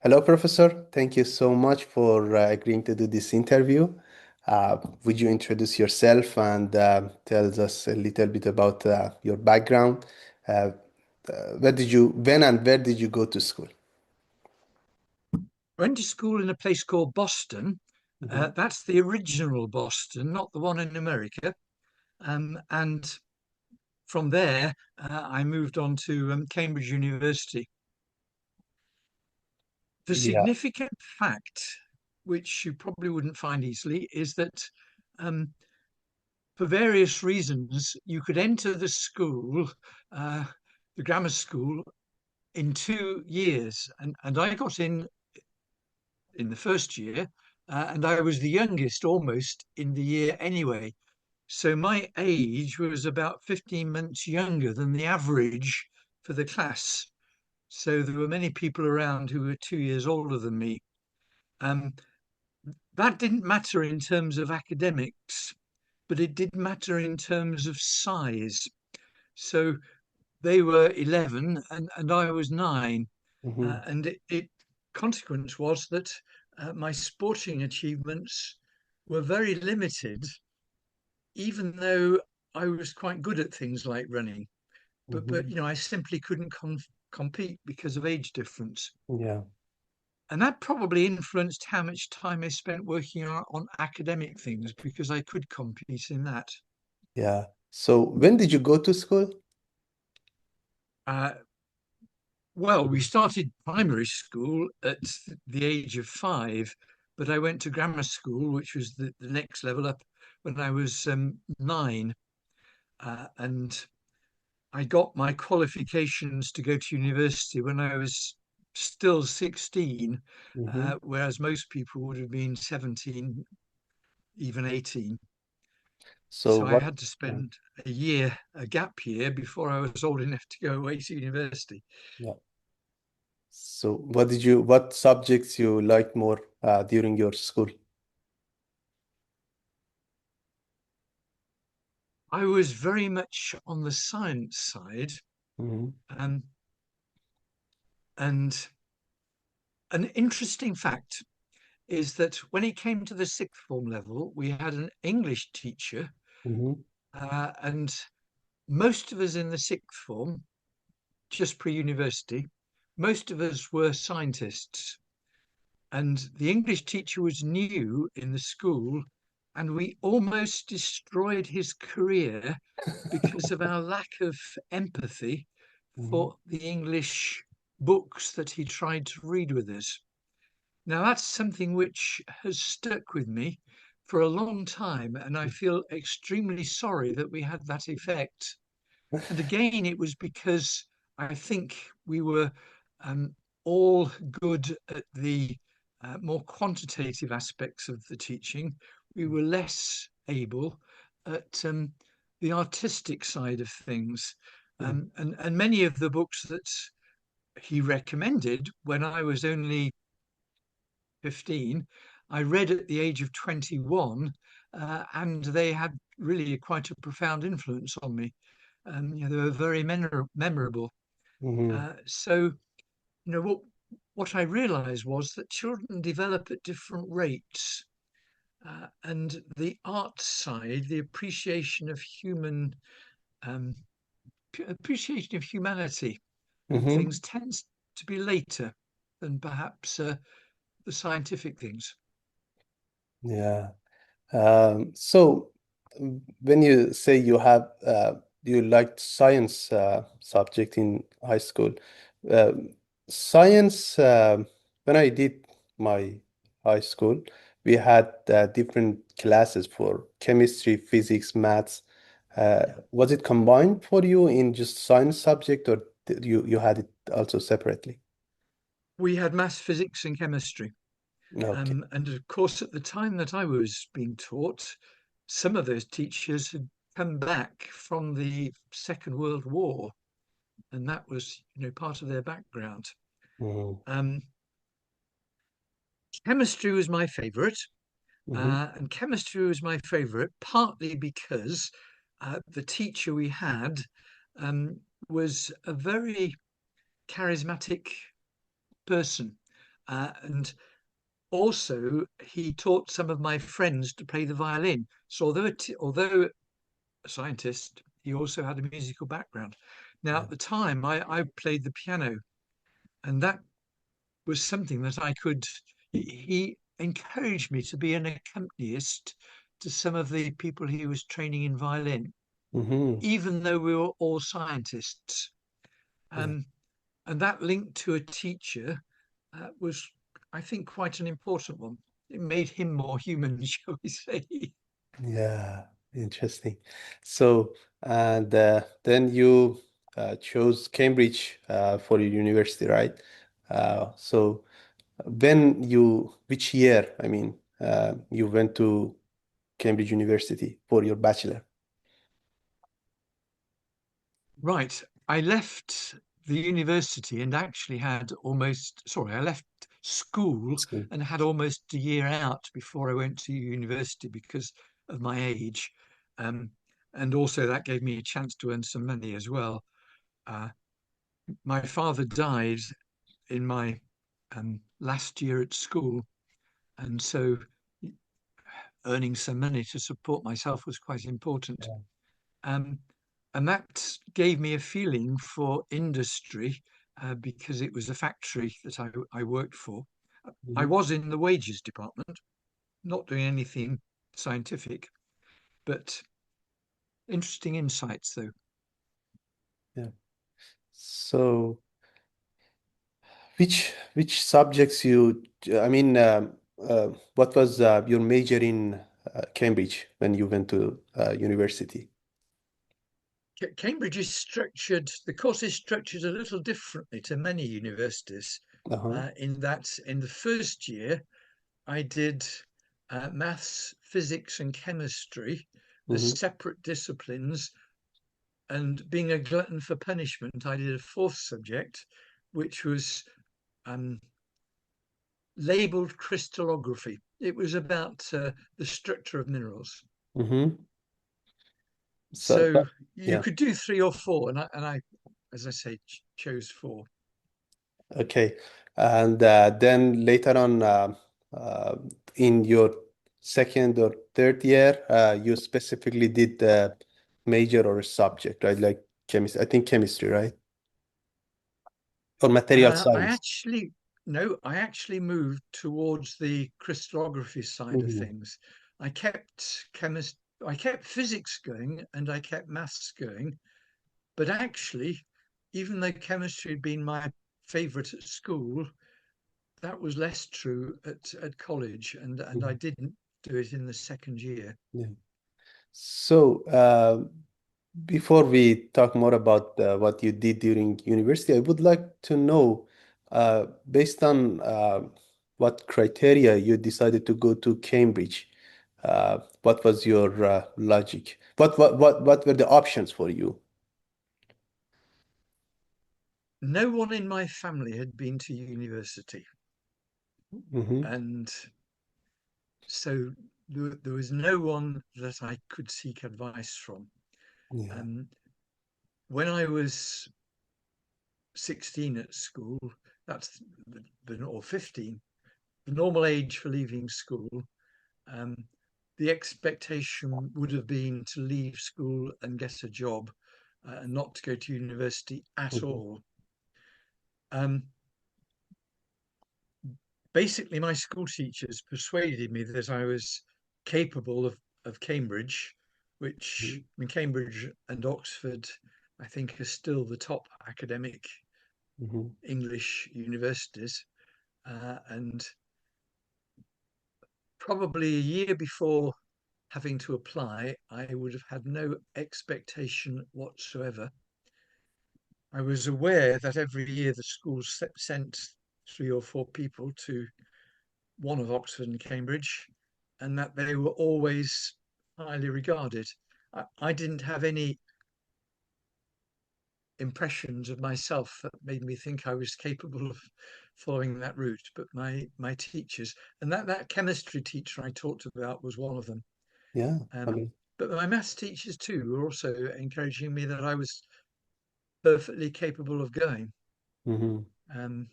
Hello, Professor. Thank you so much for agreeing to do this interview. Would you introduce yourself and tell us a little bit about your background? Uh, when and where did you go to school? Went to school in a place called Boston. Mhm. That's the original Boston, not the one in America. And from there, I moved on to Cambridge University. The Yeah. significant fact, which you probably wouldn't find easily, is that um, for various reasons, you could enter uh, the grammar school, in 2 years. And I got in the first year, and I was the youngest almost in the year anyway. So my age was about 15 months younger than the average for the class. So there were many people around who were 2 years older than me. Um, that didn't matter in terms of academics, but it did matter in terms of size. So they were 11 and I was 9. Mhm. And it consequence was that my sporting achievements were very limited, even though I was quite good at things like running. But Mhm. you know, I simply couldn't compete because of age difference. Yeah. And that probably influenced how much time I spent working on academic things because I could compete in that. Yeah. So when did you go to school? Uh, well, we started primary school at the age of 5, but I went to grammar school, which was the next level up, when I was 9. And I got my qualifications to go to university when I was still 16, Mhm. whereas most people would have been 17, even 18. So So I what? had to Yeah. spend a gap year before I was old enough to go away to university. Yeah. So what subjects you liked more during your school? I was very much on the science side, Mhm. um, and an interesting fact is that when it came to the sixth form level, we had an English teacher, Mhm. and most of us in the sixth form, just pre-university, most of us were scientists. And the English teacher was new in the school, and we almost destroyed his career because of our lack of empathy Mhm. for the English books that he tried to read with us. Now, that's something which has stuck with me for a long time, and I feel extremely sorry that we had that effect. And again, it was because I think we were um, all good at the more quantitative aspects of the teaching. We were less able at the artistic side of things. And many of the books that he recommended when I was only 15, I read at the age of 21, and they had really quite a profound influence on me. You know, they were very memorable. Mhm. So, you know, what I realized was that children develop at different rates, and the art side, the um, appreciation of humanity and Mhm. things tends to be later than perhaps the scientific things. Yeah. So when you say you liked science subject in high school, um, science when I did my high school, we had different classes for chemistry, physics, maths. Yeah. Was it combined for you in just science subject, or did you had it also separately? We had maths, physics, and chemistry. Okay. And of course, at the time that I was being taught, some of those teachers had come back from the Second World War, and that was, you know, part of their background. Hmm. Um, Chemistry was my favourite, Hmm. and chemistry was my favourite partly because the teacher we had was a very charismatic person. and also he taught some of my friends to play the violin. So although a scientist, he also had a musical background. Now, Yeah. at the time, I played the piano, and that was something that I could. He encouraged me to be an accompanist to some of the people he was training in violin, Hmm. even though we were all scientists. Yeah. Um, and that link to a teacher was, I think, quite an important one. It made him more human, shall we say. Yeah. Interesting. So, and then you chose Cambridge for your university, right? So when you, which year, I mean, you went to Cambridge University for your bachelor? Right. I left the university and actually had almost, sorry, I left school School. and had almost a year out before I went to university because of my age. Um, and also that gave me a chance to earn some money as well. Uh, my father died in my last year at school, and so earning some money to support myself was quite important. Yeah. Um, and that gave me a feeling for industry because it was a factory that I worked for. I Mhm. was in the wages department, not doing anything scientific, but interesting insights though. Yeah. So, which subjects you, I mean, what was your major in Cambridge when you went to university? Cambridge is structured, the course is structured a little differently to many universities Uh-huh. in that in the first year I did maths, physics, and chemistry as Hmm. separate disciplines. And being a glutton for punishment, I did a fourth subject, which was um, labeled crystallography. It was about the structure of minerals. Hmm. So, So you yeah. could do three or four, and I as I say, chose four. Okay. And then later on, uh, in your second or third year, you specifically did the major or subject, right? Like chemistry, I think chemistry, right? Or material I science. actually no, I actually moved towards the crystallography side of Hmm. things. I kept I kept physics going, and I kept maths going. But actually, even though chemistry had been my favorite at school, that was less true at college, and I didn't do it in the second year. Yeah. So, before we talk more about what you did during university, I would like to know, based on what criteria you decided to go to Cambridge, what was your logic? What were the options for you? No one in my family had been to university, Hmm. and so there was no one that I could seek advice from. Yeah. Um, when I was 16 at school, that's or 15, the normal age for leaving school. Um, the expectation would have been to leave school and get a job and not to go to university at Hmm. all. Um, basically, my school teachers persuaded me that I was capable of Cambridge, which I mean, Cambridge and Oxford, I think, are still the top academic Hmm. English universities. And probably a year before having to apply, I would have had no expectation whatsoever. I was aware that every year the schools sent three or four people to one of Oxford and Cambridge, and that they were always highly regarded. I didn't have any impressions of myself that made me think I was capable of following that route, but my teachers, and that chemistry teacher I talked about was one of them. Yeah. I Um, mean, but my maths teachers too were also encouraging me that I was perfectly capable of going. hmm. Um,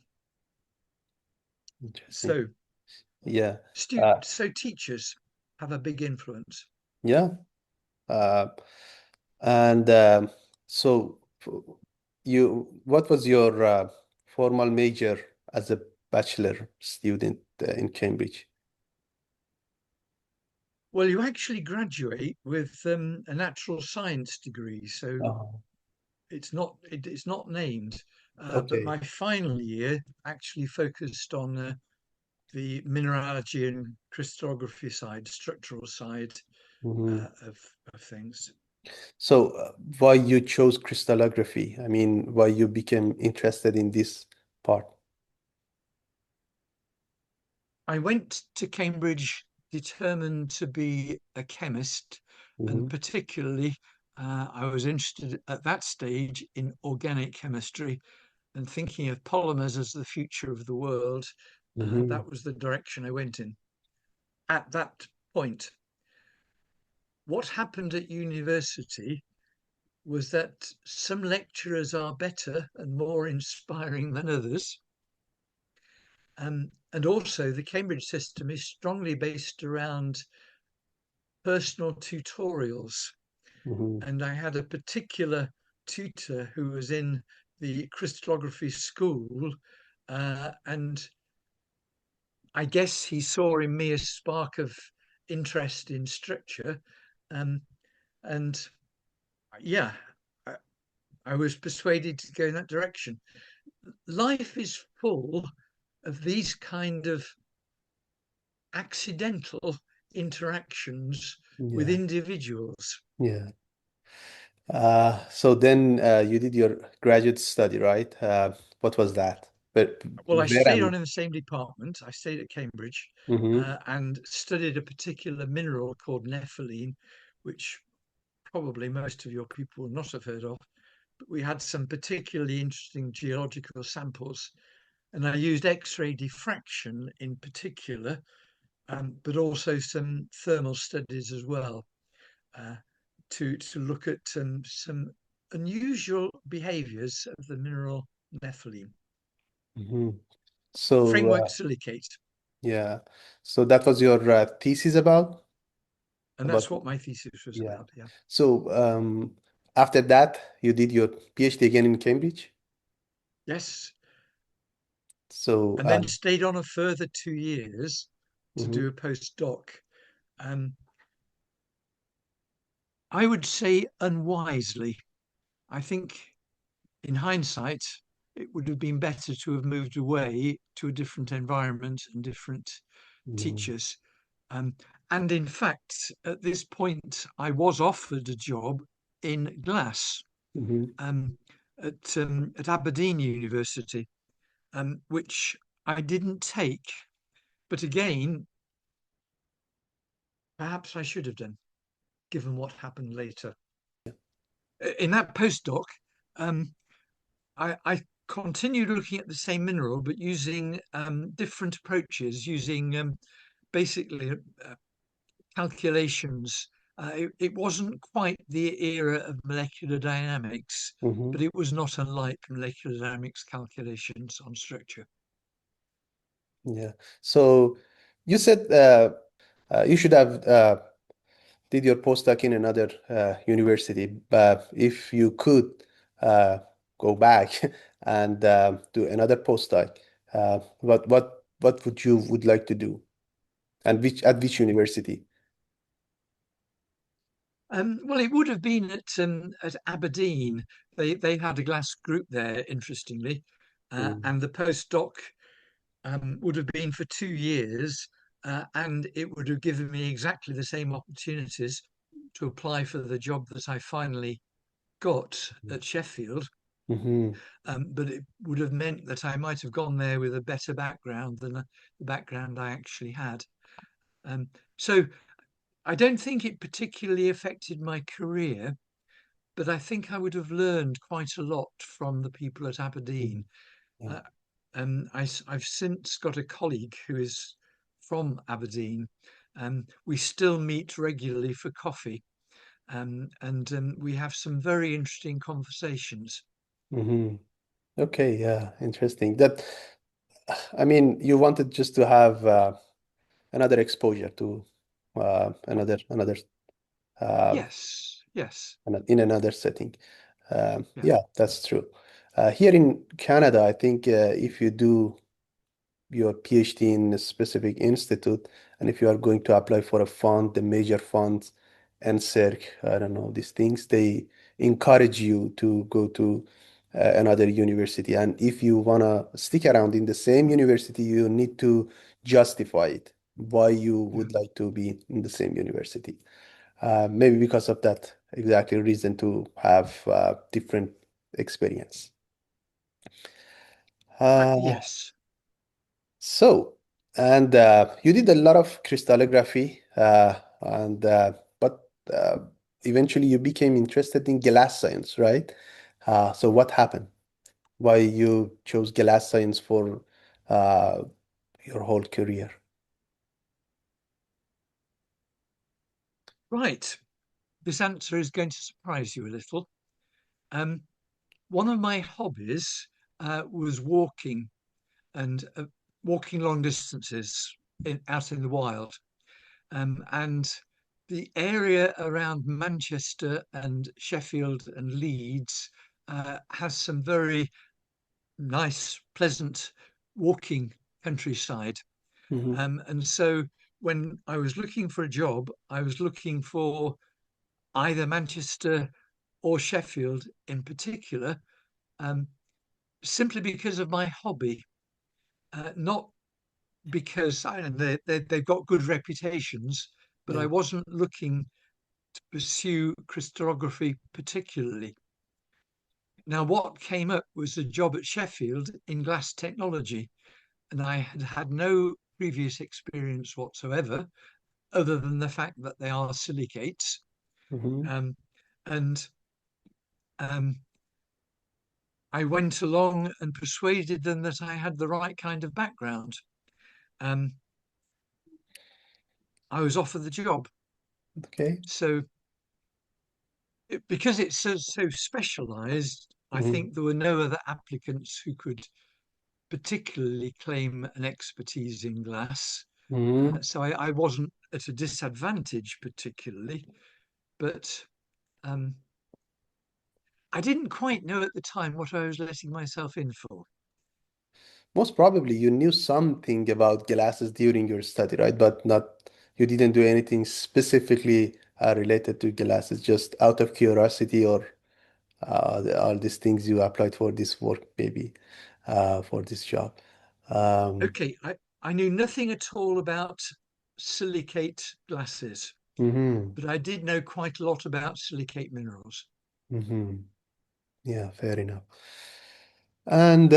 Interesting. So, Yeah. Uh, so teachers have a big influence. yeah. Uh, and so what was your formal major as a bachelor student in Cambridge? Well, you actually graduate with a natural science degree, so Oh, it's not named. But okay. my final year actually focused on the mineralogy and crystallography side, structural side Mhm. of things. So, why you chose crystallography? I mean, why you became interested in this part? I went to Cambridge determined to be a chemist, and Hmm. particularly I was interested at that stage in organic chemistry and thinking of polymers as the future of the world. Hmm. That was the direction I went in. At that point, what happened at university was that some lecturers are better and more inspiring than others. And also, the Cambridge system is strongly based around personal tutorials. Hmm. And I had a particular tutor who was in the crystallography school. And I guess he saw in me a spark of interest in structure. Um, and yeah, I, I was persuaded to go in that direction. Life is full of these kind of accidental interactions with Yeah, individuals. yeah. So then you did your graduate study, right? What was that? But Well, I where stayed and on in the same department. I stayed at Cambridge hmm. and studied a particular mineral called nepheline, which probably most of your people will not have heard of. But we had some particularly interesting geological samples, and I used X-ray diffraction in particular, but also some thermal studies as well uh, to look at some unusual behaviours of the mineral nepheline. Hmm. So Framework silicate. yeah, so that was your thesis And about that's what my thesis was yeah. about. Yeah. So after that, you did your PhD again in Cambridge. Yes. So And then stayed on a further 2 years to mhm, do a postdoc. Um, I would say unwisely. I think in hindsight, it would have been better to have moved away to a different environment and different mhm, teachers. Um, and in fact, at this point, I was offered a job in glass mhm, um, at Aberdeen University, which I didn't take. But again, perhaps I should have done, given what happened later. In that postdoc, um, I continued looking at the same mineral, but using different approaches, using basically calculations. It wasn't quite the era of molecular dynamics, mhm. but it was not unlike molecular dynamics calculations on structure. Yeah. So you said you should have did your postdoc in another university, but if you could go back and do another postdoc, what would you would like to do, and which university? Well, it would have been at Aberdeen. They had a glass group there, interestingly, Mm, and the postdoc would have been for 2 years, and it would have given me exactly the same opportunities to apply for the job that I finally got at Sheffield. mhm, But it would have meant that I might have gone there with a better background than the background I actually had. Um, so I don't think it particularly affected my career, but I think I would have learned quite a lot from the people at mhm. Aberdeen. Yeah. Uh, I've since got a colleague who is from Aberdeen. We still meet regularly for coffee, and we have some very interesting conversations. Mhm. Okay, yeah, interesting. That I mean, you wanted just to have another exposure to another uh, Yes, yes, in another setting. yeah, Yeah, that's true. Here in Canada, I think if you do your PhD in a specific institute, and if you are going to apply for a fund, the major funds, NSERC, I don't know, these things, they encourage you to go to another university. And if you want to stick around in the same university, you need to justify it, why you yeah. would like to be in the same university. Maybe because of that exactly reason to have different experience. Uh, Yes. So, and you did a lot of crystallography, and but eventually you became interested in glass science, right? So what happened? Why you chose glass science for uh, your whole career? Right. This answer is going to surprise you a little. Um, One of my hobbies was walking and walking long distances out in the wild. And the area around Manchester and Sheffield and Leeds has some very nice, pleasant walking countryside. Hmm. And so when I was looking for a job, I was looking for either Manchester or Sheffield in particular, um, simply because of my hobby, not because I don't know, they've got good reputations, but I Yeah. wasn't looking to pursue crystallography particularly. Now, what came up was a job at Sheffield in glass technology, and I had had no previous experience whatsoever, other than the fact that they are silicates. Hmm. Um, and um, I went along and persuaded them that I had the right kind of background. Um, I was offered the job. Okay. So, because it's so specialized, I Hmm. think there were no other applicants who could particularly claim an expertise in glass. Hmm. So I wasn't at a disadvantage particularly, but um, I didn't quite know at the time what I was letting myself in for. Most probably you knew something about glasses during your study, right? But not, you didn't do anything specifically related to glasses, just out of curiosity or all these things you applied for this work, maybe for this job. Um, Okay, I knew nothing at all about silicate glasses, mhm, but I did know quite a lot about silicate minerals. mhm. Yeah, fair enough. And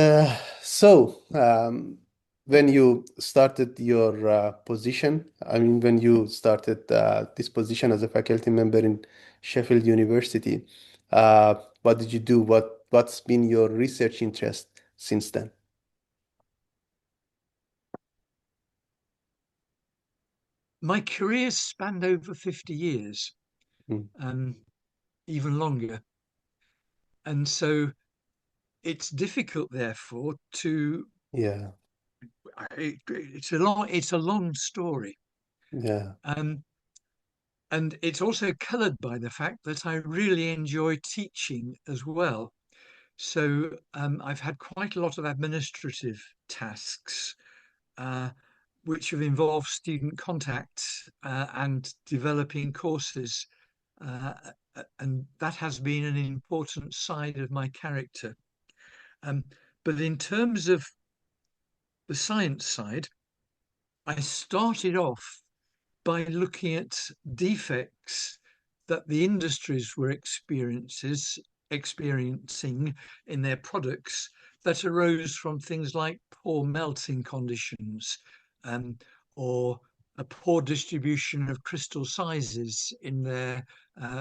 when you started your position, I mean, when you started this position as a faculty member in Sheffield University, what did you do? What's been your research interest since then? My career spanned over 50 years, Mm. um, even longer. And so it's difficult, therefore, to Yeah, it's a long story. yeah. Um, and it's also coloured by the fact that I really enjoy teaching as well. So I've had quite a lot of administrative tasks, uh, which have involved student contact and developing courses. Uh, and that has been an important side of my character. Um, but in terms of the science side, I started off by looking at defects that the industries were experiencing in their products that arose from things like poor melting conditions, um, or a poor distribution of crystal sizes in their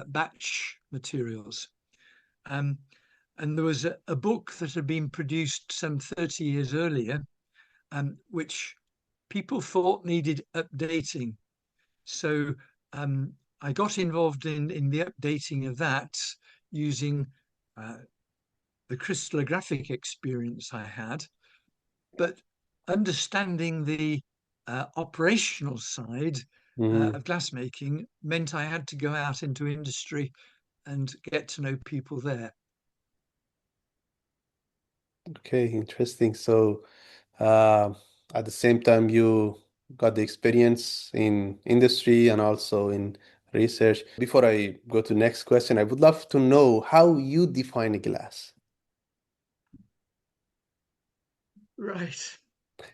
batch materials. Um, and there was a book that had been produced some 30 years earlier, which people thought needed updating. So I got involved in the updating of that using uh, the crystallographic experience I had. But understanding the operational side Hmm. of glassmaking meant I had to go out into industry and get to know people there. Okay, interesting. So, uh, at the same time, you got the experience in industry and also in research. Before I go to next question, I would love to know how you define a glass. Right.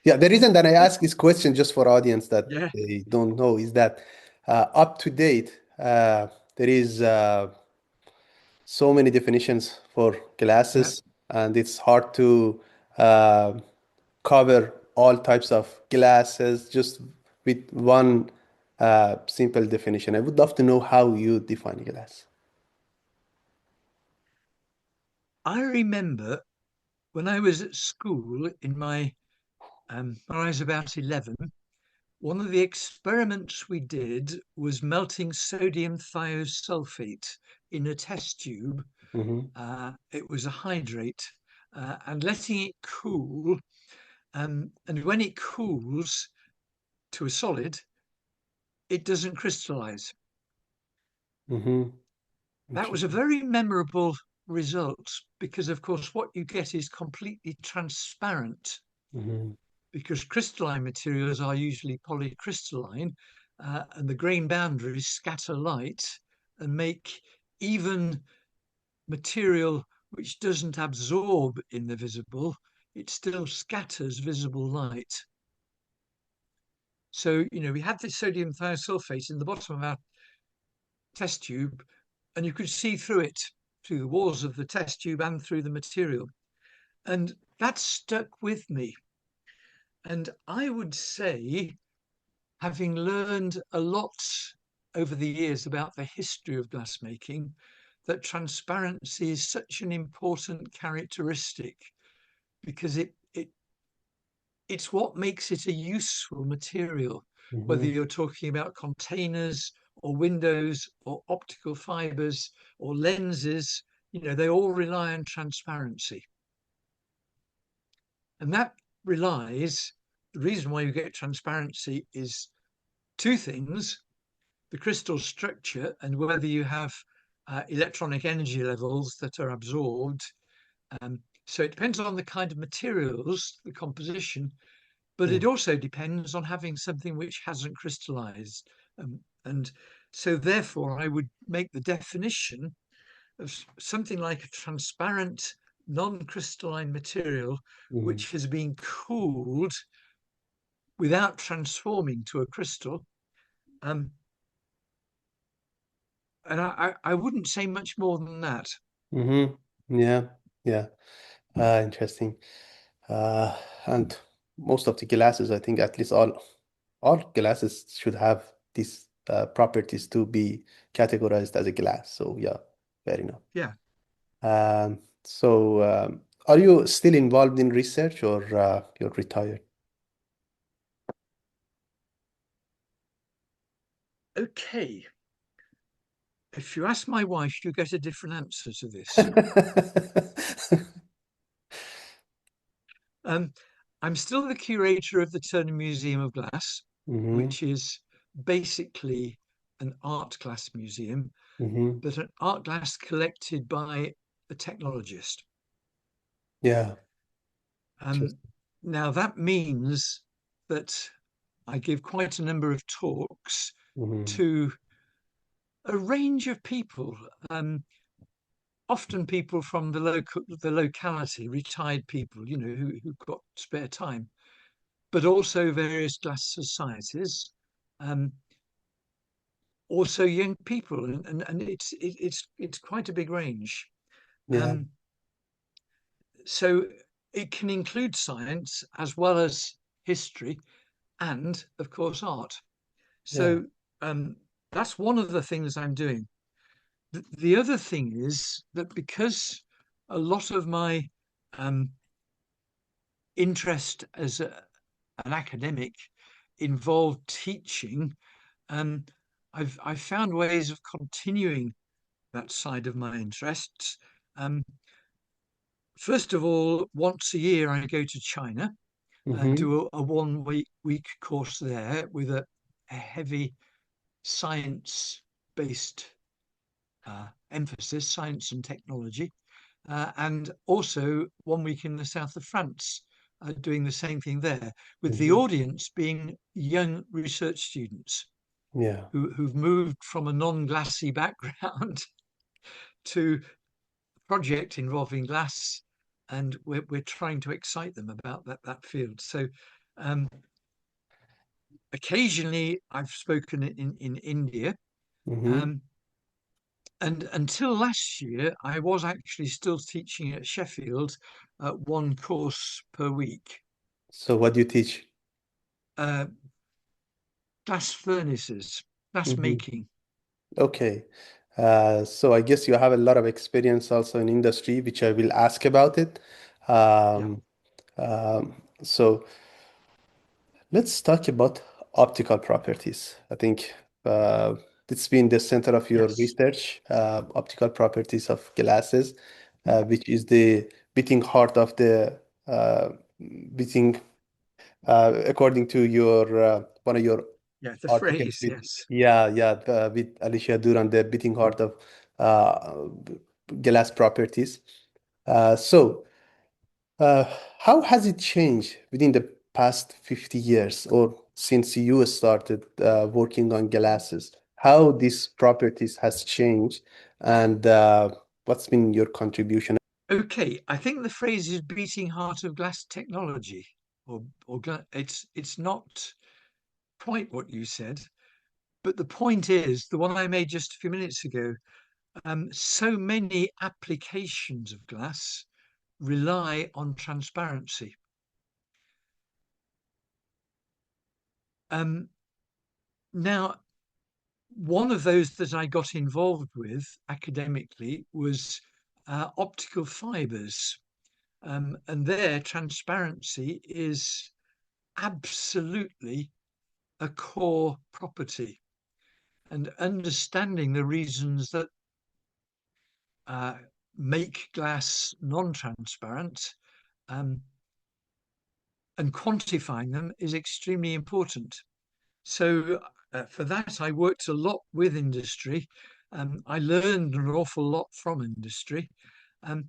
Yeah, the reason that I ask this question just for audience that Yeah. they don't know is that up to date, there is so many definitions for Yeah. glasses, and it's hard to uh, cover all types of glasses just with one simple definition. I would love to know how you define a glass. I remember when I was at school in my when I was about 11, one of the experiments we did was melting sodium thiosulfate in a test tube. Mm-hmm, It was a hydrate, and letting it cool. And when it cools to a solid, it doesn't crystallize. mm-hmm. That was a Interesting. very memorable result because, of course, what you get is completely transparent Mm-hmm, because crystalline materials are usually polycrystalline, and the grain boundaries scatter light and make even material which doesn't absorb in the visible, it still scatters visible light. So, we had this sodium thiosulfate in the bottom of our test tube, and you could see through it, through the walls of the test tube and through the material. And that stuck with me. And I would say, having learned a lot over the years about the history of glassmaking, that transparency is such an important characteristic because it's what makes it a useful material, whether mm-hmm, you're talking about containers or windows or optical fibers or lenses, they all rely on transparency. And that relies, the reason why you get transparency is two things: the crystal structure and whether you have electronic energy levels that are absorbed. So it depends on the kind of materials, the composition, but it mm, also depends on having something which hasn't crystallized. And so therefore, I would make the definition of something like a transparent, non-crystalline material mm-hmm, which has been cooled without transforming to a crystal. Um, and I wouldn't say much more than that. mm-hmm. Yeah, yeah. Interesting. Uh, and most of the glasses, I think at least all glasses should have these properties to be categorized as a glass. So yeah, fair enough. Yeah. Are you still involved in research or you're retired? Okay. If you ask my wife, you get a different answer to this. Um, I'm still the curator of the Turner Museum of Glass, Hmm. which is basically an art glass museum, Hmm. but an art glass collected by a technologist. Yeah, Um, just. Now, that means that I give quite a number of talks Hmm. to a range of people, often people from the locality, retired people, who've got spare time, but also various glass societies, um, also young people, and it's quite a big range. Yeah, Um, so it can include science as well as history and, of course, art. yeah, So that's one of the things I'm doing. The other thing is that because a lot of my um, interest as an academic involved teaching, um, I've found ways of continuing that side of my interests. Um, First of all, once a year I go to China Mm-hmm. do a 1 week course there with a heavy science-based emphasis, science and technology, and also 1 week in the south of France, doing the same thing there, with the Mm-hmm. audience being young research students Yeah. who've moved from a non-glassy background to a project involving glass, and we're trying to excite them about that field. So um, occasionally I've spoken in India. Mm-hmm. Um, and until last year, I was actually still teaching at Sheffield, 1 course per week. So what do you teach? Uh, glass furnaces, glass Mm-hmm. making. Okay. So I guess you have a lot of experience also in industry, which I will ask about it. Yeah. Um, so let's talk about optical properties. I think it's been the center of your Yes. research, optical properties of glasses, which is the beating heart of the beating, according to your one of your Yeah. The articles phrase. with Yes. with Alicia Duran, the beating heart of uh, glass properties. So. Uh, how has it changed within the past 50 years or since you started working on glasses? How these properties has changed and what's been your contribution? Okay. I think the phrase is beating heart of glass technology, it's not quite what you said, but the point is the one I made just a few minutes ago. So many applications of glass rely on transparency. Um, Now, one of those that I got involved with academically was optical fibers, and their transparency is absolutely a core property. And understanding the reasons that uh, make glass non-transparent, um, and quantifying them is extremely important. So for that, I worked a lot with industry. I learned an awful lot from industry. Um,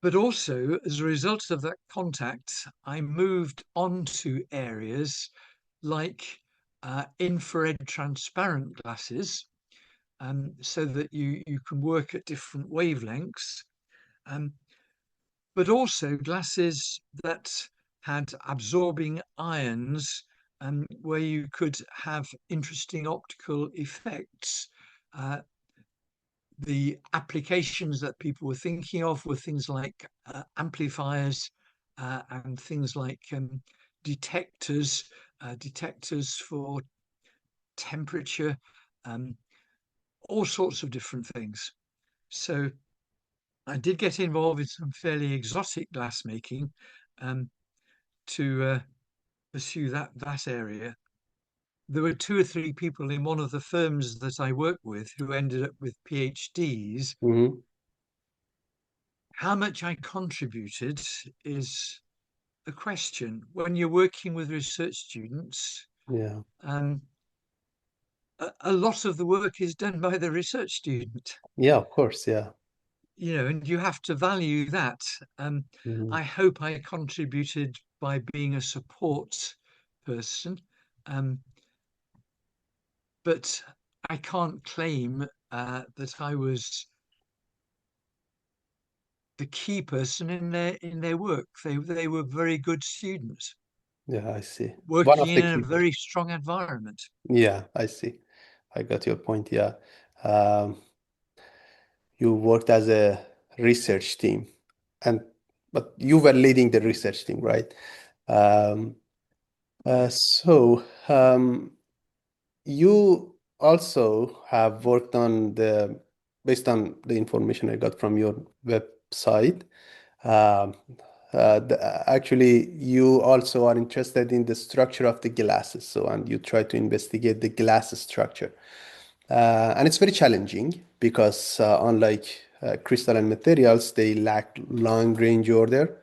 but also, as a result of that contact, I moved on to areas like infrared transparent glasses, so that you can work at different wavelengths, um, but also glasses that had absorbing ions, where you could have interesting optical effects. Uh, the applications that people were thinking of were things like amplifiers, and things like detectors, detectors for temperature, um, all sorts of different things. So I did get involved in some fairly exotic glass making, um, to pursue that area. There were 2 or 3 people in one of the firms that I worked with who ended up with PhDs. Hmm. How much I contributed is a question. When you're working with research students, Yeah. um, a lot of the work is done by the research student, Yeah, of course. Yeah. and you have to value that. Um, Hmm. I hope I contributed by being a support person, um, but I can't claim that I was the key person in their work. They were very good students Yeah, I see. One working of the in a key. very strong environment. Yeah, I see. I got your point. Yeah. Um, you worked as a research team and but you were leading the research team, right? Um, Yeah. so you also have worked on based on the information I got from your website. Um, Actually, you also are interested in the structure of the glasses. So, and you try to investigate the glass structure. And it's very challenging because unlike crystalline materials, they lack long range order,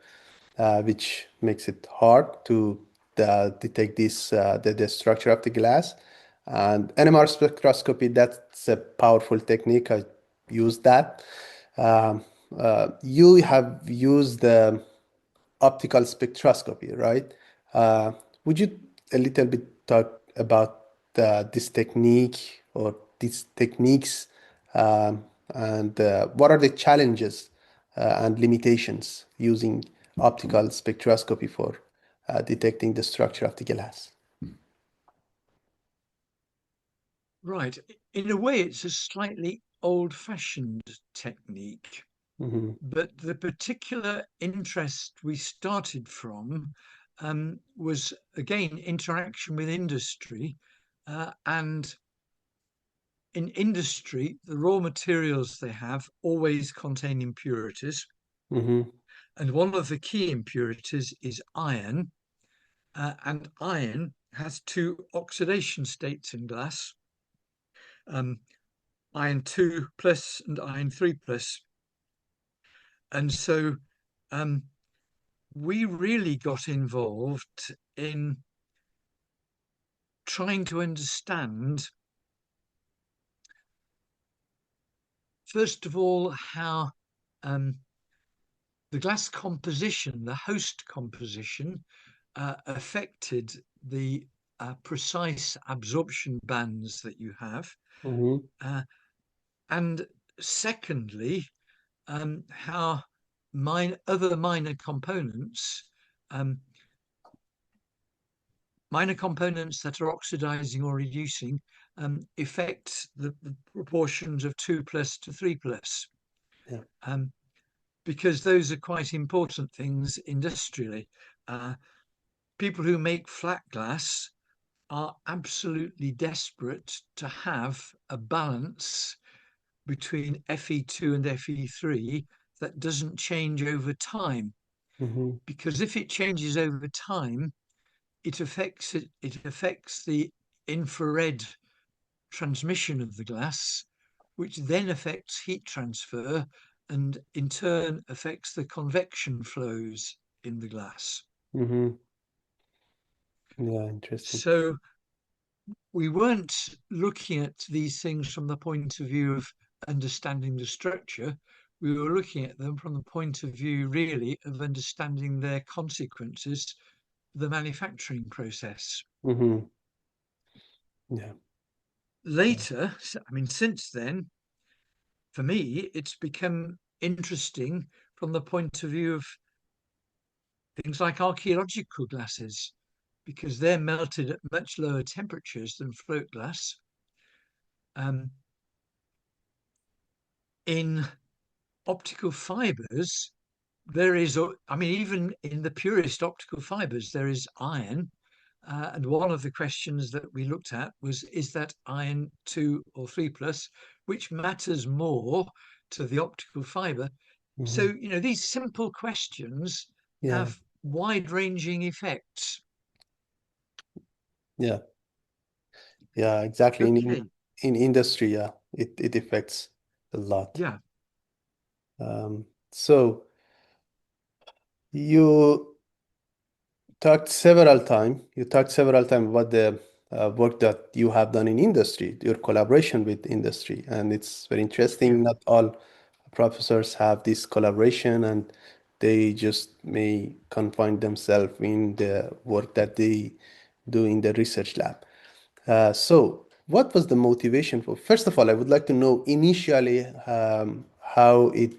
which makes it hard to detect the structure of the glass. And NMR spectroscopy, that's a powerful technique. I use that. Um, you have used the optical spectroscopy, right? Uh, would you a little bit talk about this technique or these techniques, and what are the challenges and limitations using optical spectroscopy for detecting the structure of the glass? Right. In a way, it's a slightly old-fashioned technique, Hmm. but the particular interest we started from was, again, interaction with industry. And in industry, the raw materials they have always contain impurities. Hmm. And one of the key impurities is iron. And iron has two oxidation states in glass, um, iron 2 plus and iron 3 plus. And so um, we really got involved in trying to understand, first of all, how um, the glass composition, the host composition, affected the precise absorption bands that you have. Hmm. Uh, and secondly, how other um, minor components that are oxidizing or reducing, affect the proportions of 2 plus to 3 plus, Yeah. um, because those are quite important things industrially. Uh, People who make flat glass are absolutely desperate to have a balance between Fe2 and Fe3 that doesn't change over time. Hmm. Because if it changes over time, it affects the infrared transmission of the glass, which then affects heat transfer and in turn affects the convection flows in the glass. Hmm. Yeah, interesting. So we weren't looking at these things from the point of view of understanding the structure. We were looking at them from the point of view, really, of understanding their consequences for the manufacturing process. Hmm. Yeah. Later, I mean, since then, for me, it's become interesting from the point of view of things like archaeological glasses, because they're melted at much lower temperatures than float glass. Um, in optical fibers, there is, I mean, even in the purest optical fibers, there is iron. And one of the questions that we looked at was, is that iron 2 or 3 plus, which matters more to the optical fiber? So, Hmm. these simple questions Yeah. have wide-ranging effects. Yeah. Yeah, exactly. Okay, In industry, yeah, it affects a lot. yeah, So you you talked several times about the work that you have done in industry, your collaboration with industry, and it's very yeah. interesting. Not all professors have this collaboration, and they just may confine themselves in the work that they do in the research lab. So, what was the motivation for? First of all, I would like to know initially how it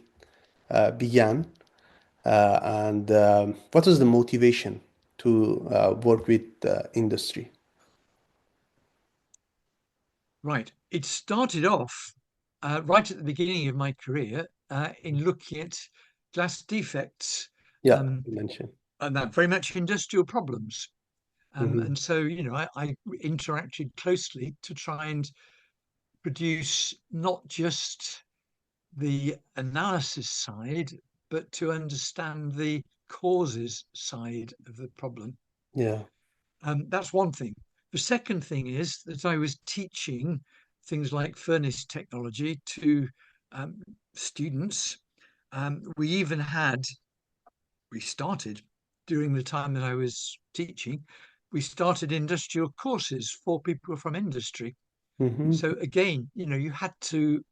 began, and what was the motivation to work with industry? Right. It started off right at the beginning of my career in looking at glass defects, Yeah, um, you mentioned. and that very much industrial problems. Hmm. And so, I interacted closely to try and produce not just the analysis side, but to understand the causes side of the problem. Yeah. That's one thing. The second thing is that I was teaching things like furnace technology to um, students. We even had, we started during the time that I was teaching, we started industrial courses for people from industry. Mm-hmm. So again, you had to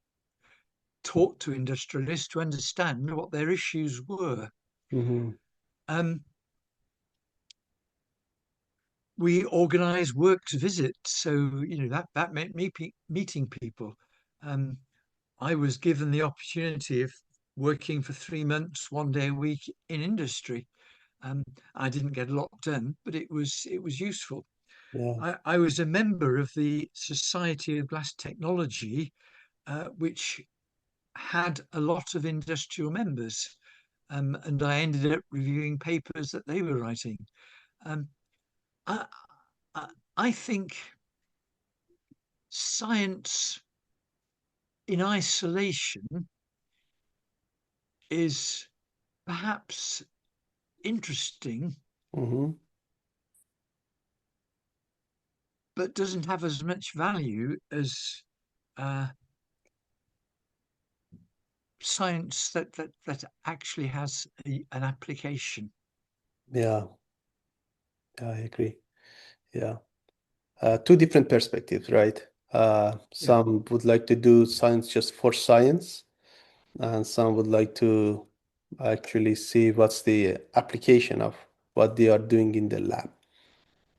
talk to industrialists to understand what their issues were. Mm-hmm. Um, we organised works visits, so that meant meeting people. Um, I was given the opportunity of working for 3 months, 1 day a week in industry. Um, I didn't get a lot done, but it was useful. Yeah. I was a member of the Society of Glass Technology, which had a lot of industrial members, and I ended up reviewing papers that they were writing. Um, I, I, I think science in isolation is perhaps interesting, Mm-hmm. but doesn't have as much value as uh, science that actually has an application. Yeah. Yeah, I agree. Yeah. Two different perspectives, right? Yeah, Some would like to do science just for science, and some would like to actually see what's the application of what they are doing in the lab.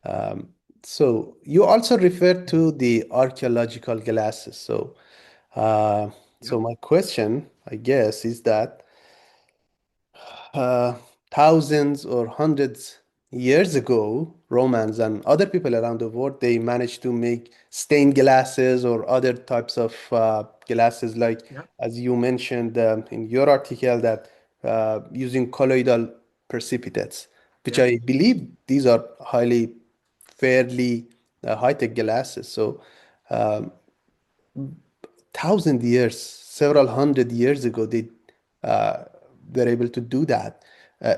Um, so you also referred to the archaeological glasses. Uh, yeah, so my question, I guess, is that uh, thousands or hundreds years ago, Romans and other people around the world, they managed to make stained glasses or other types of glasses, like yeah, as you mentioned in your article, that using colloidal precipitates, which yeah. I believe these are highly, fairly high-tech glasses. So um, 1,000 years, several hundred years ago, they uh, were able to do that. Uh,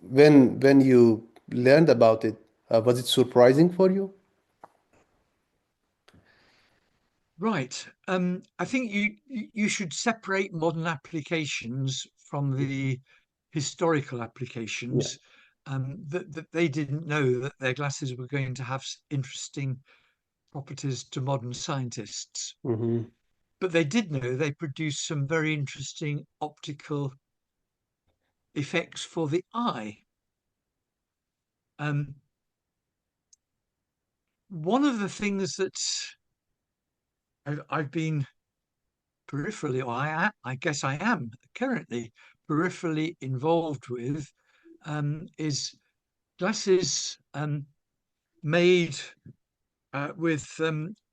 when you learned about it, was it surprising for you? Right. I think you should separate modern applications from the historical Yeah. applications. That they didn't know that their glasses were going to have interesting properties to modern scientists, Hmm. but they did know they produced some very interesting optical effects for the eye. Um, One of the things that I've been peripherally, or I guess I am currently peripherally involved with, is glasses made with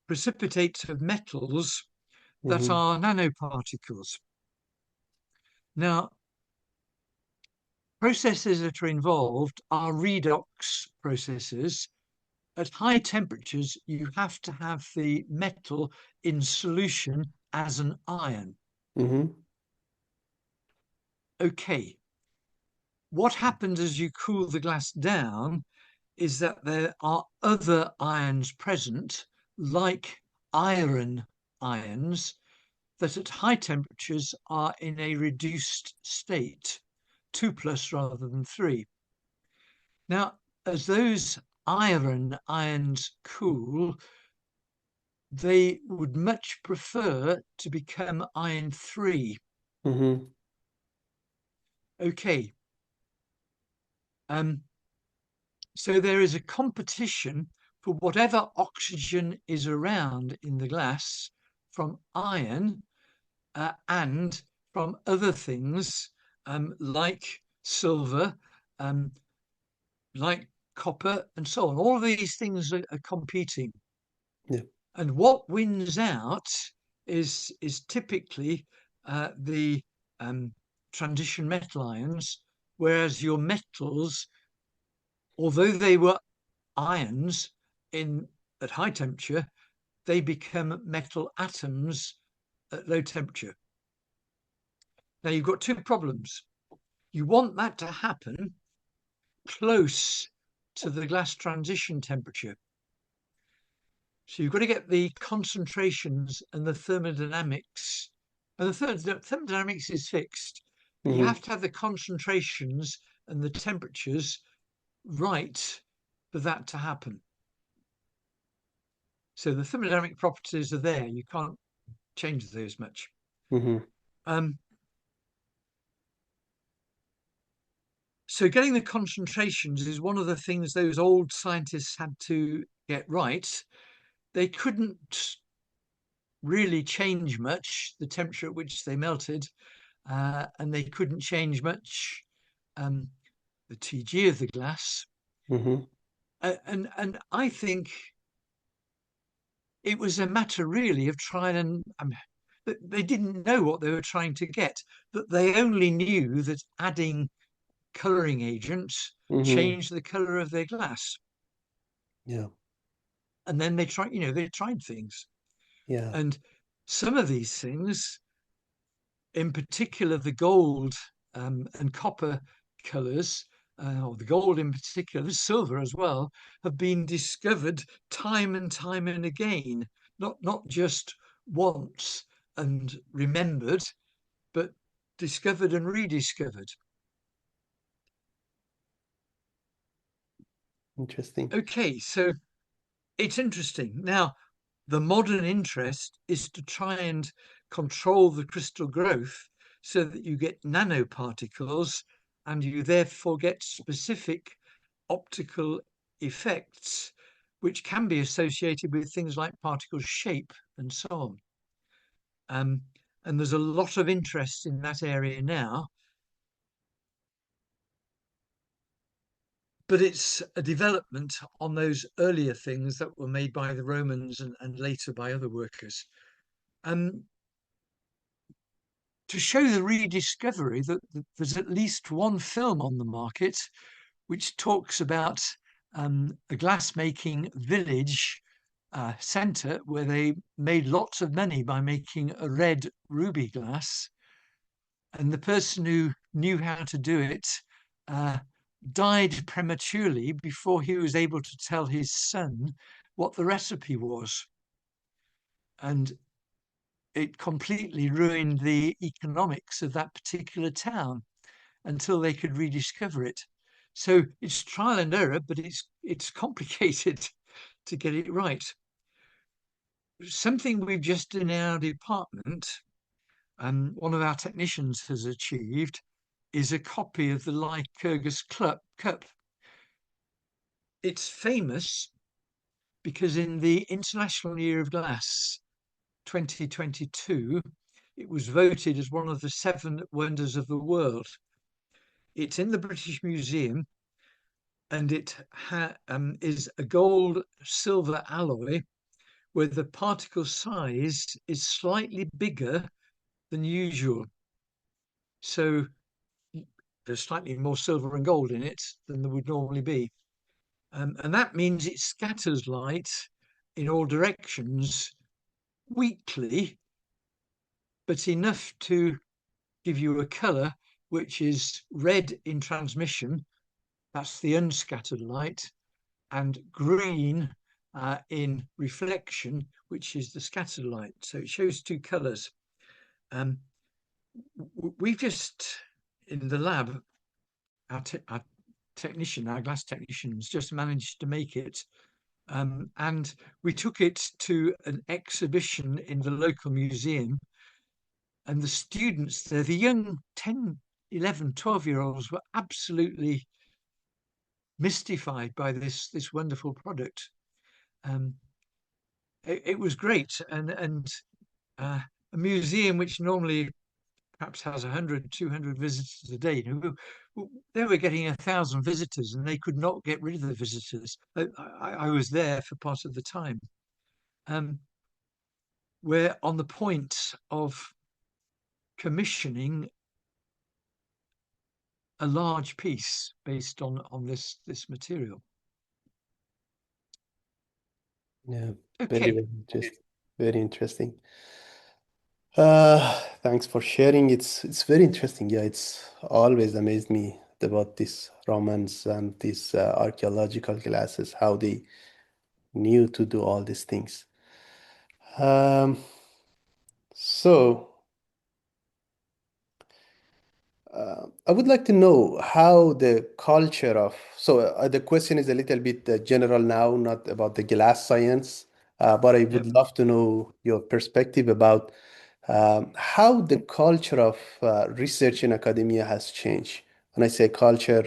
precipitates of metals that Hmm. are nanoparticles. Now, processes that are involved are redox processes. At high temperatures, you have to have the metal in solution as an ion. Hmm. Okay, what happens as you cool the glass down is that there are other ions present, like iron ions, that at high temperatures are in a reduced state, 2 plus rather than 3. Now, as those iron ions cool, they would much prefer to become iron 3. Hmm. Okay, um, so there is a competition for whatever oxygen is around in the glass from iron and from other things like silver, um, like copper, and so on. All of these things are competing. Yeah. And what wins out is typically the transition metal ions, whereas your metals, although they were ions in at high temperature, they become metal atoms at low temperature. Now you've got two problems. You want that to happen close to the glass transition temperature. So you've got to get the concentrations and the thermodynamics. And the thermodynamics is fixed, but you Hmm. have to have the concentrations and the temperatures right for that to happen. So the thermodynamic properties are there. You can't change those much. Mm-hmm. Um, so getting the concentrations is one of the things those old scientists had to get right. They couldn't really change much the temperature at which they melted, and they couldn't change much um, the TG of the glass. Mm-hmm. And I think it was a matter really of trying and they didn't know what they were trying to get, that they only knew that adding colouring agents Mm-hmm. changed the colour of their glass. Yeah. And then they tried, they tried things. Yeah. And some of these things, in particular the gold and copper colours, or the gold in particular, the silver as well, have been discovered time and time and again, not just once and remembered, but discovered and rediscovered. Interesting. Okay, so it's interesting. Now, the modern interest is to try and control the crystal growth so that you get nanoparticles and you therefore get specific optical effects, which can be associated with things like particle shape and so on. Um, and there's a lot of interest in that area now, but it's a development on those earlier things that were made by the Romans and later by other workers. Um, to show the rediscovery that there's at least one film on the market which talks about a glassmaking village centre where they made lots of money by making a red ruby glass. And the person who knew how to do it uh, died prematurely before he was able to tell his son what the recipe was. And it completely ruined the economics of that particular town until they could rediscover it. So it's trial and error, but it's complicated to get it right. Something we've just in our department, one of our technicians has achieved, is a copy of the Lycurgus cup. It's famous because in the International Year of Glass 2022, it was voted as one of the 7 wonders of the world. It's in the British Museum, and it is a gold silver alloy where the particle size is slightly bigger than usual. So there's slightly more silver and gold in it than there would normally be. And that means it scatters light in all directions weakly, but enough to give you a colour which is red in transmission, that's the unscattered light, and green in reflection, which is the scattered light. So it shows 2 colours. We've just, in the lab, our glass technicians just managed to make it. And we took it to an exhibition in the local museum, and the students there, the young 10, 11, 12-year-olds were absolutely mystified by this wonderful product. It was great, and a museum which normally perhaps has 100, 200 visitors a day. They were getting 1,000 visitors, and they could not get rid of the visitors. I was there for part of the time. We're on the point of commissioning a large piece based on this material. Yeah. Very, Okay. very interesting. Very interesting. Thanks for sharing. It's very interesting. Yeah, it's always amazed me about these Romans and these archaeological glasses, how they knew to do all these things. Um, so I would like to know how the culture of, so the question is a little bit general now, not about the glass science, but I would Yep. love to know your perspective about how the culture of research in academia has changed. When I say culture,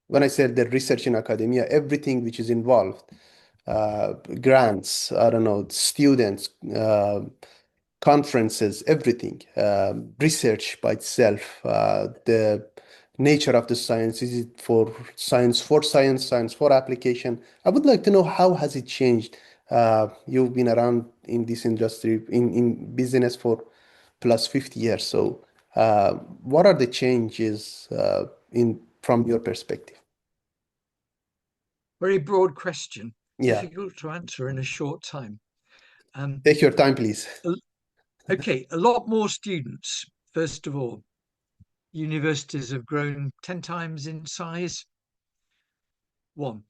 when I say the research in academia, everything which is involved, grants, I don't know, students, conferences, everything, research by itself, the nature of the science. Is it for science, science for application? I would like to know how has it changed. You've been around in this industry, in business for plus 50 years. So, what are the changes in from your perspective? Very broad question, Yeah, difficult to answer in a short time. Um, take your time, please. okay, a lot more students. First of all, universities have grown 10 times in size. One,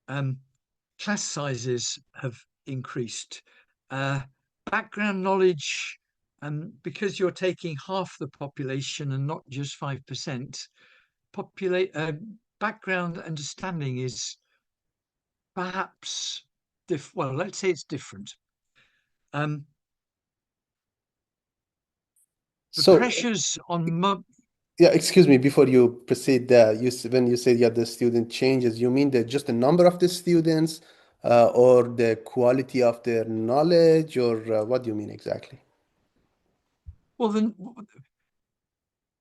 um, class sizes have increased. Uh, background knowledge, because you're taking half the population and not just 5%, background understanding is perhaps well, let's say it's different. Um, the So, pressures on yeah, excuse me, before you proceed, when you say yeah, the student changes, you mean that just the number of the students, or the quality of their knowledge, or what do you mean exactly? well,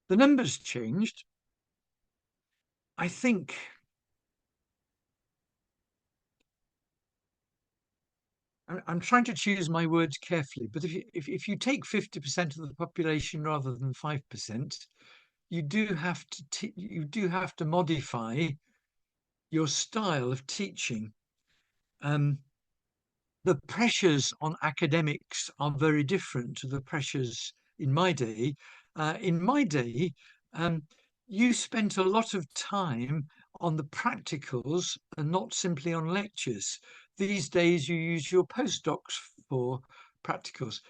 the numbers changed. I think I'm trying to choose my words carefully, but if you take 50% of the population rather than 5%, you do have to modify your style of teaching. Um, the pressures on academics are very different to the pressures in my day. In my day, um, you spent a lot of time on the practicals and not simply on lectures. These days, you use your postdocs for practicals.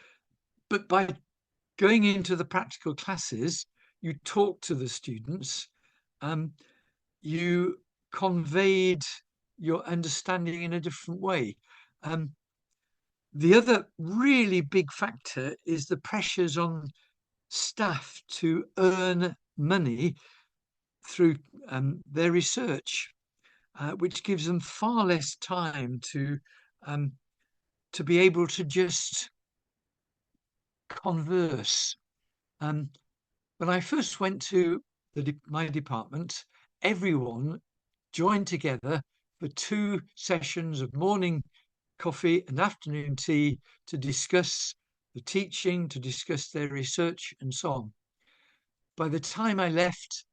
But by going into the practical classes, you talk to the students, um, you conveyed your understanding in a different way. Um, the other really big factor is the pressures on staff to earn money through their research, which gives them far less time um, to be able to just converse. Um, when I first went to my department, everyone joined together for 2 sessions of morning coffee and afternoon tea to discuss the teaching, to discuss their research, and so on. By the time I left,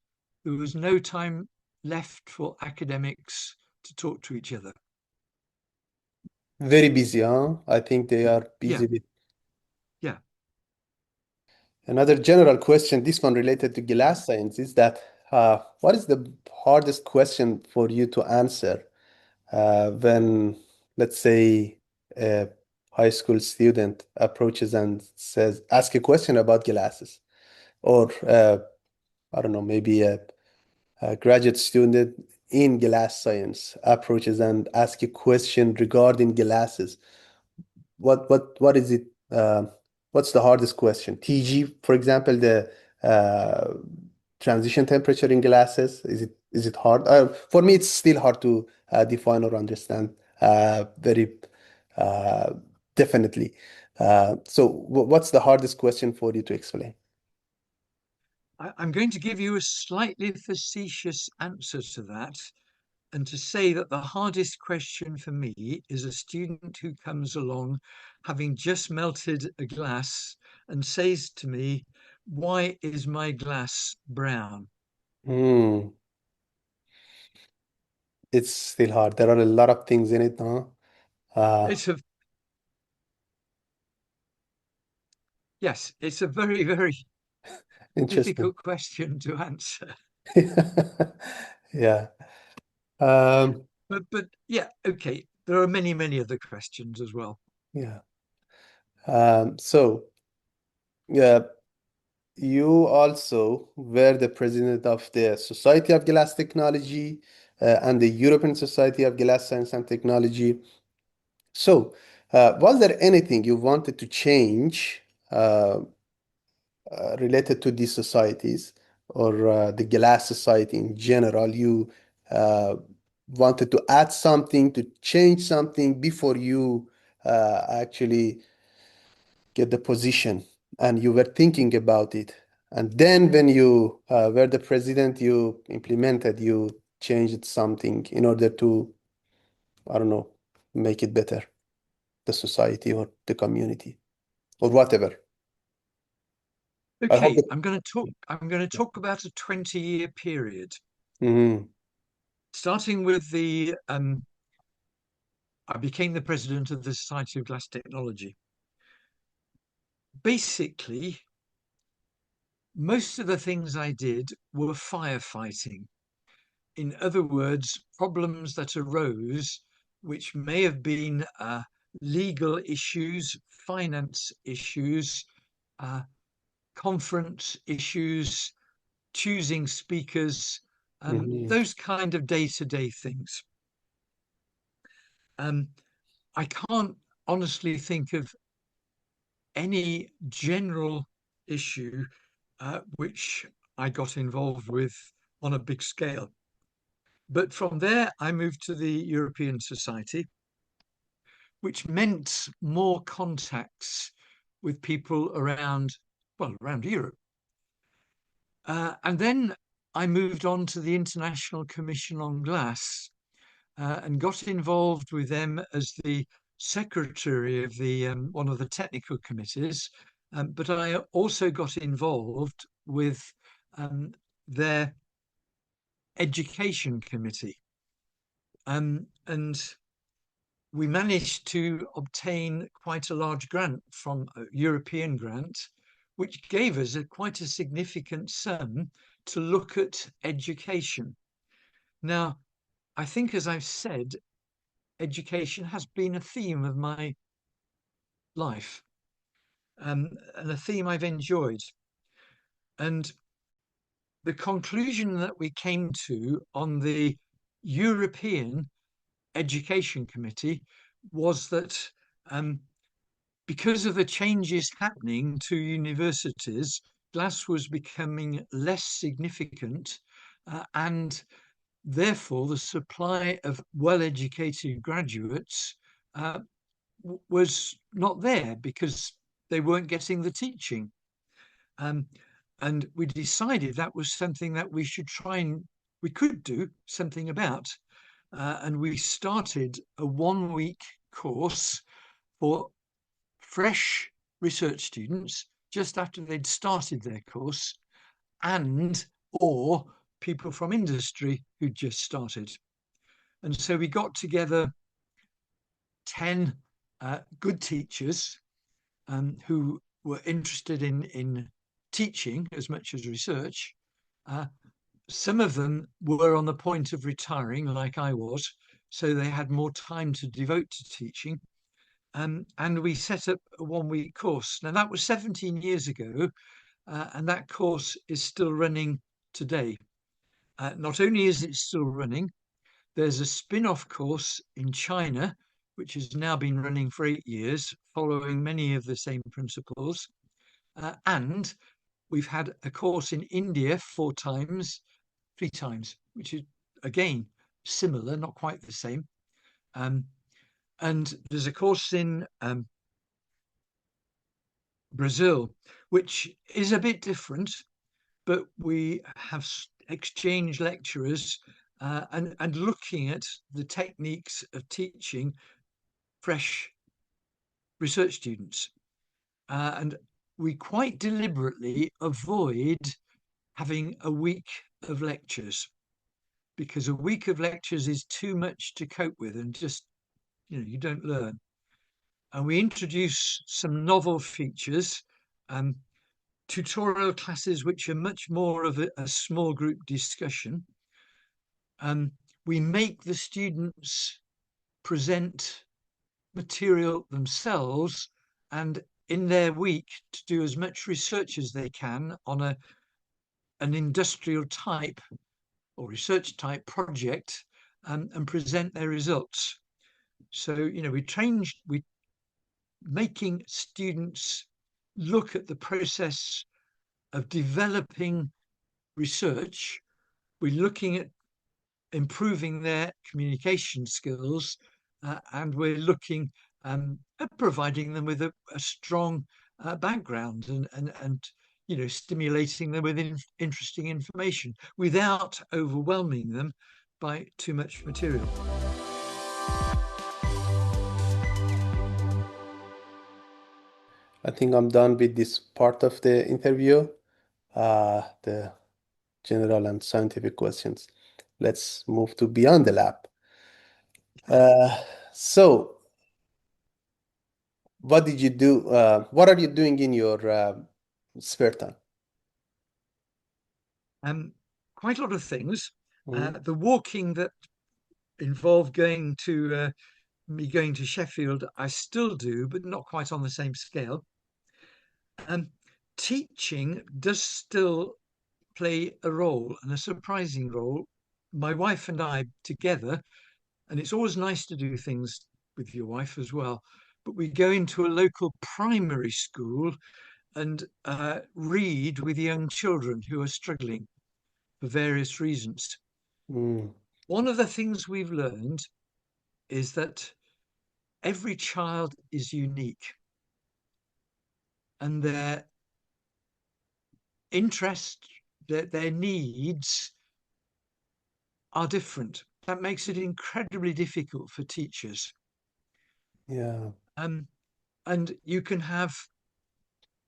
there was no time left for academics to talk to each other. Very busy, huh? I think they are Yeah, busy with yeah. another general question. This one related to glass science is that what is the hardest question for you to answer when, let's say, a high school student approaches and says, ask a question about glasses, or I don't know, maybe a graduate student in glass science approaches and asks a question regarding glasses. What is it? What's the hardest question? TG, for example, the uh, transition temperature in glasses. Is it hard? For me, it's still hard to define or understand. Very uh, definitely. So, what's the hardest question for you to explain? I'm going to give you a slightly facetious answer to that, and to say that the hardest question for me is a student who comes along having just melted a glass and says to me, "Why is my glass brown?" Hmm. It's still hard. There are a lot of things in it, huh? Uh, It's a Yes, it's a very, very Interesting. difficult question to answer. Yeah. Um, But yeah, okay. There are many, many other questions as well. yeah. So, yeah. you also were the president of the Society of Glass Technology and the European Society of Glass Science and Technology. So, was there anything you wanted to change uh, related to these societies or the glass society in general? You wanted to add something, to change something before you actually get the position and you were thinking about it. And then when you were the president, you implemented, you changed something in order to, I don't know, make it better, the society or the community or whatever. I hope Okay, that. I'm going to talk about a 20-year period, Mhm, starting with the I became the president of the Society of Glass Technology. Basically, most of the things I did were firefighting. In other words, problems that arose, which may have been legal issues, finance issues, uh, conference issues, choosing speakers, mhm, those kind of day-to-day things. Um, I can't honestly think of any general issue which I got involved with on a big scale. But from there, I moved to the European Society, which meant more contacts with people around, well, around Europe. And then I moved on to the International Commission on Glass and got involved with them as the secretary of the one of the technical committees. But I also got involved with um, their education committee. And we managed to obtain quite a large grant from a European grant, which gave us quite a significant sum to look at education. Now, I think, as I've said, education has been a theme of my life, and a theme I've enjoyed. And the conclusion that we came to on the European Education Committee was that because of the changes happening to universities, glass was becoming less significant, and therefore the supply of well-educated graduates was not there because they weren't getting the teaching. Um, and we decided that was something that we could do something about. And we started a 1 week course for fresh research students just after they'd started their course, and or people from industry who'd just started. And so we got together 10 good teachers who were interested in teaching as much as research. Some of them were on the point of retiring, like I was, so they had more time to devote to teaching. And we set up a 1 week course. Now, that was 17 years ago, and that course is still running today. Not only is it still running, there's a spin-off course in China, which has now been running for 8 years, following many of the same principles. And we've had a course in India 3 times, which is, again, similar, not quite the same. And there's a course in Brazil, which is a bit different, but we have exchanged lecturers and looking at the techniques of teaching fresh research students. And we quite deliberately avoid having a week of lectures, because a week of lectures is too much to cope with, and just, you don't learn. And we introduce some novel features, tutorial classes, which are much more of a small group discussion. We make the students present material themselves and in their week to do as much research as they can on an industrial type or research type project, and present their results. So, we making students look at the process of developing research. We're looking at improving their communication skills, and we're looking at providing them with a strong background, and stimulating them with interesting information without overwhelming them by too much material. I think I'm done with this part of the interview, the general and scientific questions. Let's move to beyond the lab. Uh, so, what did you do? What are you doing in your spare time? Quite a lot of things. Mhm. The walking that involved me going to Sheffield, I still do, but not quite on the same scale. Um, Teaching does still play a role, and a surprising role. My wife and I together, and it's always nice to do things with your wife as well, but we go into a local primary school and read with young children who are struggling for various reasons. Mm, One of the things we've learned is that every child is unique, and their interest, their needs are different. That makes it incredibly difficult for teachers. yeah. Um, and you can have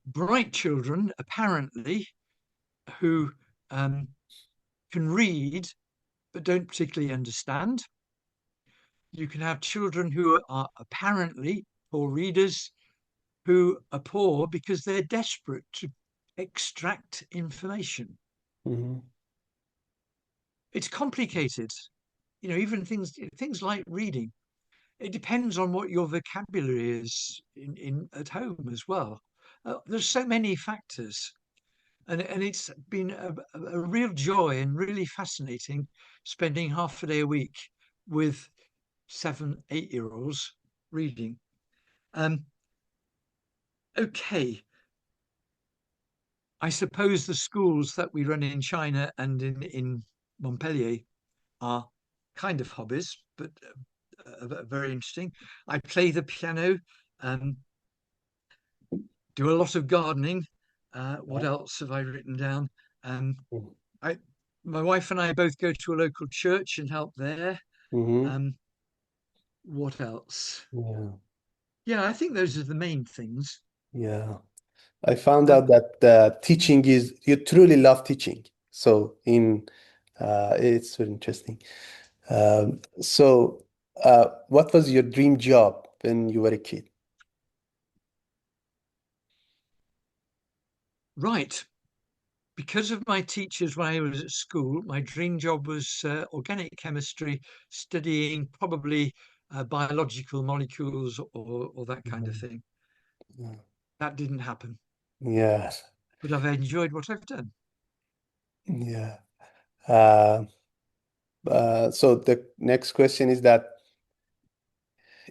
bright children, apparently, who can read but don't particularly understand. You can have children who are apparently poor readers who are poor because they're desperate to extract information. Mhm. It's complicated. Even things like reading. It depends on what your vocabulary is in at home as well. There's so many factors, and it's been a real joy and really fascinating spending half a day a week with 7, 8-year-olds reading. Um, okay, I suppose the schools that we run in China and in Montpellier are kind of hobbies, but very interesting. I play the piano, um, do a lot of gardening. What else have I written down? Um, I, my wife and I both go to a local church and help there. Mhm. Um, what else? Yeah. Yeah, I think those are the main things. Yeah. I found Um, out that teaching is, you truly love teaching. So it's very interesting. What was your dream job when you were a kid? right. Because of my teachers when I was at school, my dream job was organic chemistry, studying probably biological molecules or that kind of Mhm. thing. Yeah. That didn't happen, Yeah. but I've enjoyed what I've done. Yeah. Uh, so the next question is that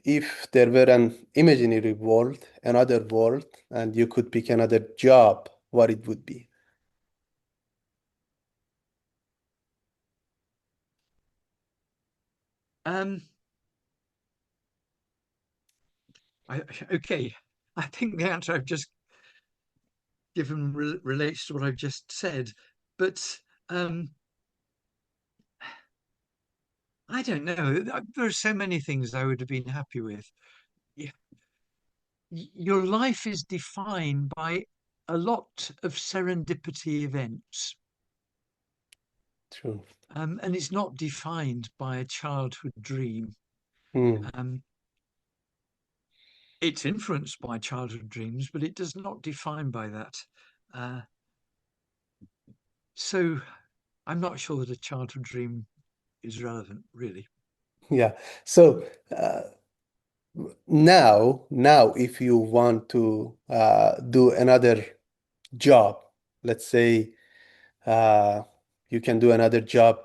if there were an imaginary world, another world, and you could pick another job, what it would be? Um, okay, I think the answer I've just given relates to what I've just said, but um, I don't know. There are so many things I would have been happy with. Y- Your life is defined by a lot of serendipity events, True. and it's not defined by a childhood dream. Hmm. Um, it's influenced by childhood dreams, but it does not define by that. Uh, so I'm not sure that a childhood dream is relevant, really. Yeah. So, uh, Now, if you want to do another job, let's say uh, you can do another job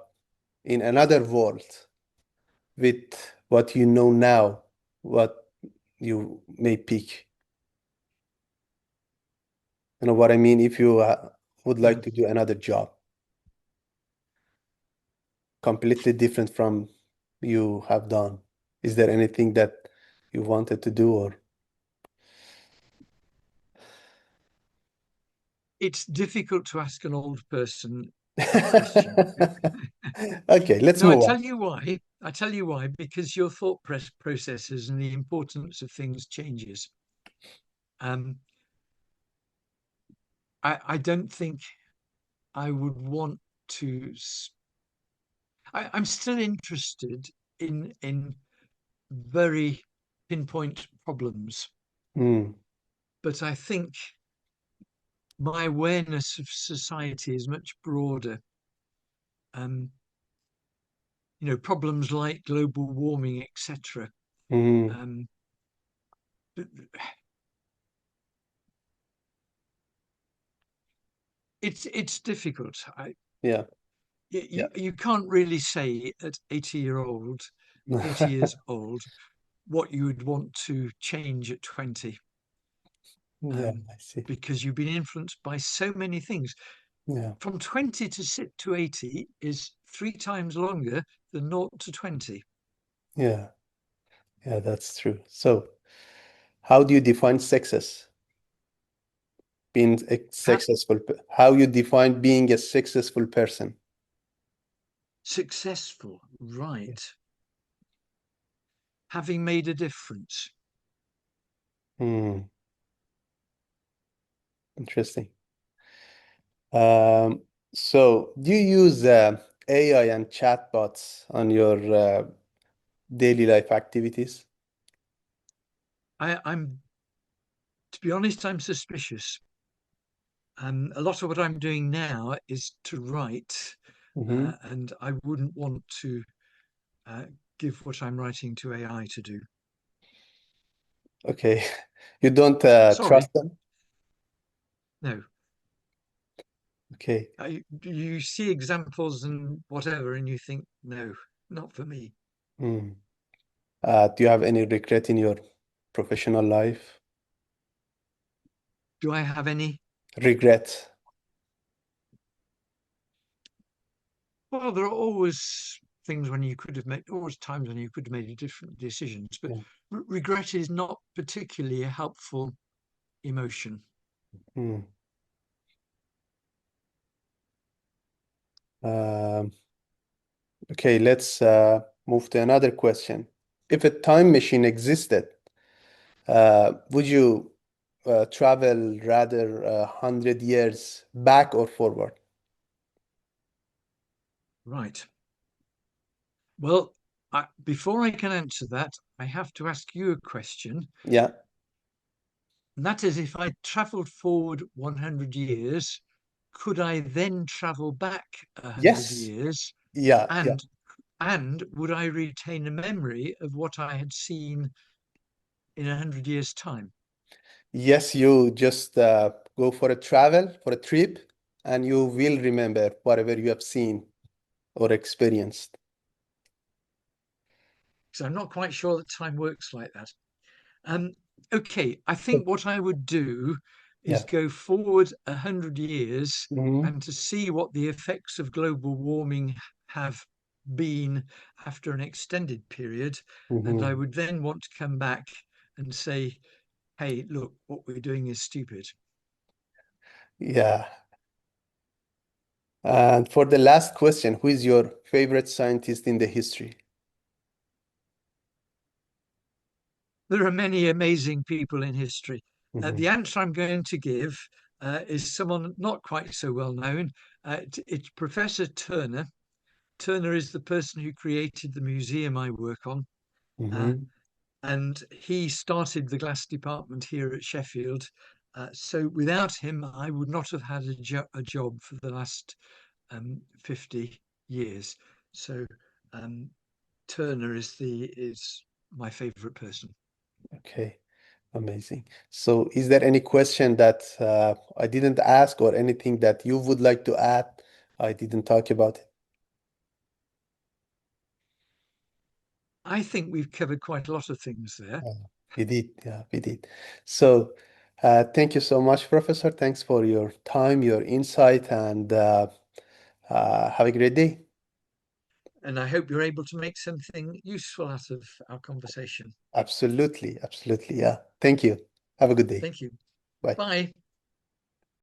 in another world with what you know now, what you may pick. You know what I mean? If you would Yeah. like to do another job, completely different from you have done, is there anything that you wanted to do or? It's difficult to ask an old person that question. Okay, let's No, I move on. tell you why. I tell you why, because your thought processes and the importance of things changes. Um, I don't think I would want to. I'm still interested in very pinpoint problems, Hmm. but I think my awareness of society is much broader. Um, problems like global warming, etc. Hmm. Um, it's difficult. Yeah, yeah. You can't really say at 80 years old, what you would want to change at 20, Yeah, um, I see. because you've been influenced by so many things. Yeah, From 20 to sit to 80 is 3 times longer than 0 to 20. yeah, yeah, that's true. So, how do you define success? Being a Ha- successful, how you define being a successful person? Successful, Yeah. right? Having made a difference. Hmm, interesting. Um, so, do you use AI and chatbots on your daily life activities? I'm, to be honest, I'm suspicious. A lot of what I'm doing now is to write, Hmm. and I wouldn't want to uh, give what I'm writing to AI to do. Okay, you don't Sorry, trust them? no. Okay. You see examples and whatever, and you think, no, not for me. Hmm. Do you have any regret in your professional life? Do I have any? Regret. Well, there are always things when you could have made, always times when you could have made different decisions, but Yeah. regret is not particularly a helpful emotion. Hmm. Um, okay, let's move to another question. If a time machine existed, would you travel rather 100 years back or forward? Right. Well, before I can answer that, I have to ask you a question. Yeah. And that is, if I travelled forward 100 years, could I then travel back 100 Yes. years? Yeah. Yeah. And would I retain a memory of what I had seen in 100 years' time? Yes, you just go for a travel, for a trip, and you will remember whatever you have seen or experienced. Because I'm not quite sure that time works like that. Um, okay, I think what I would do is Yeah. go forward 100 years Hmm. and to see what the effects of global warming have been after an extended period. And I Hmm. would then want to come back and say, hey, look, what we're doing is stupid. Yeah. And for the last question, who is your favorite scientist in the history? There are many amazing people in history. Hmm. The answer I'm going to give is someone not quite so well known. It's Professor Turner. Turner is the person who created the museum I work on, uh, Hmm. and he started the glass department here at Sheffield. So without him, I would not have had a job for the last 50 years. So um, Turner is my favourite person. Okay, amazing. So is there any question that I didn't ask or anything that you would like to add? I didn't talk about it. I think we've covered quite a lot of things there. Uh, we did, yeah, we did. So thank you so much, Professor. Thanks for your time, your insight, and have a great day. And I hope you're able to make something useful out of our conversation. Absolutely, absolutely. Yeah. Thank you. Have a good day. Thank you. Bye. Bye.